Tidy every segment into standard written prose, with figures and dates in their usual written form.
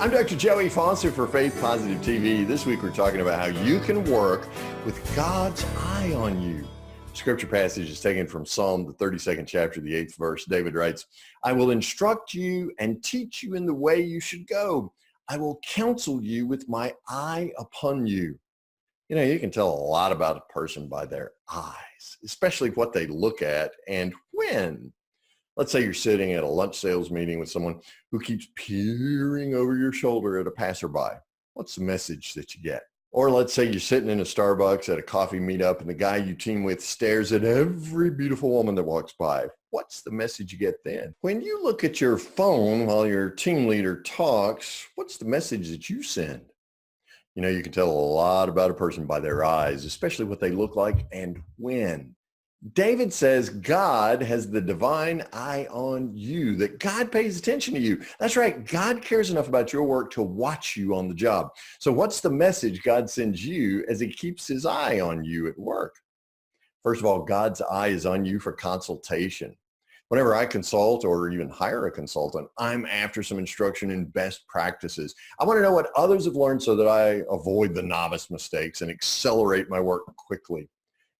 I'm Dr. Joey Foster for Faith Positive TV. This week we're talking about how you can work with God's eye on you. Scripture passage is taken from Psalm, the 32nd chapter, the 8th verse. David writes, I will instruct you and teach you in the way you should go. I will counsel you with my eye upon you. You know, you can tell a lot about a person by their eyes, especially what they look at and when. Let's say you're sitting at a lunch sales meeting with someone who keeps peering over your shoulder at a passerby. What's the message that you get? Or let's say you're sitting in a Starbucks at a coffee meetup and the guy you team with stares at every beautiful woman that walks by. What's the message you get then? When you look at your phone while your team leader talks, what's the message that you send? You know, you can tell a lot about a person by their eyes, especially what they look like and when. David says God has the divine eye on you, that God pays attention to you. That's right. God cares enough about your work to watch you on the job. So what's the message God sends you as he keeps his eye on you at work? First of all, God's eye is on you for consultation. Whenever I consult or even hire a consultant, I'm after some instruction in best practices. I want to know what others have learned so that I avoid the novice mistakes and accelerate my work quickly.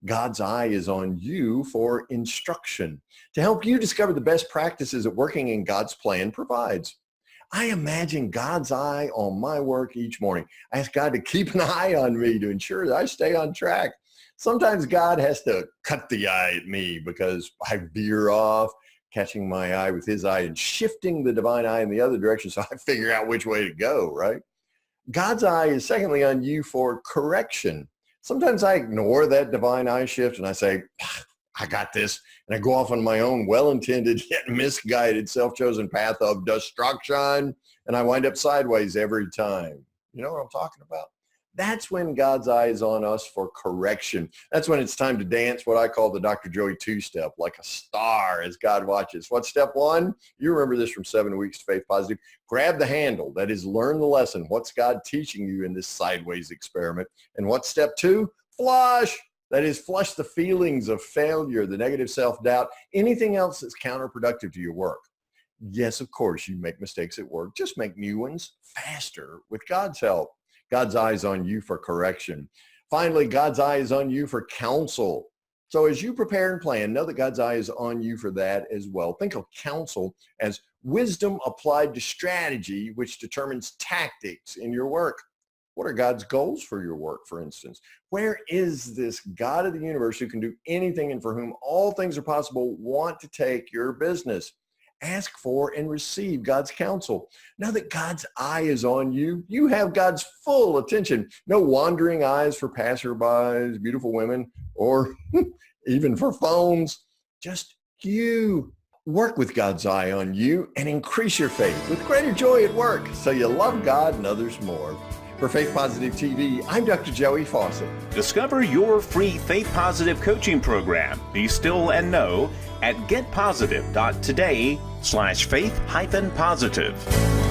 God's eye is on you for instruction to help you discover the best practices that working in God's plan provides. I imagine God's eye on my work each morning. I ask God to keep an eye on me to ensure that I stay on track. Sometimes God has to cut the eye at me because I veer off, catching my eye with his eye and shifting the divine eye in the other direction so I figure out which way to go, right? God's eye is secondly on you for correction. Sometimes I ignore that divine eye shift and I say, I got this. And I go off on my own well-intended yet misguided self-chosen path of destruction. And I wind up sideways every time. You know what I'm talking about? That's when God's eye is on us for correction. That's when it's time to dance what I call the Dr. Joey two-step, like a star as God watches. What's step one? You remember this from 7 Weeks to Faith Positive. Grab the handle. That is, learn the lesson. What's God teaching you in this sideways experiment? And what's step two? Flush. That is, flush the feelings of failure, the negative self-doubt, anything else that's counterproductive to your work. Yes, of course, you make mistakes at work. Just make new ones faster with God's help. God's eye is on you for correction. Finally, God's eye is on you for counsel. So as you prepare and plan, know that God's eye is on you for that as well. Think of counsel as wisdom applied to strategy, which determines tactics in your work. What are God's goals for your work, for instance? Where is this God of the universe who can do anything and for whom all things are possible want to take your business? Ask for and receive God's counsel. Now that God's eye is on you, you have God's full attention. No wandering eyes for passerbys, beautiful women, or even for phones. Just you. Work with God's eye on you and increase your faith with greater joy at work so you love God and others more. For Faith Positive TV, I'm Dr. Joey Fawcett. Discover your free Faith Positive coaching program, Be Still and Know, at getpositive.today/faith-positive.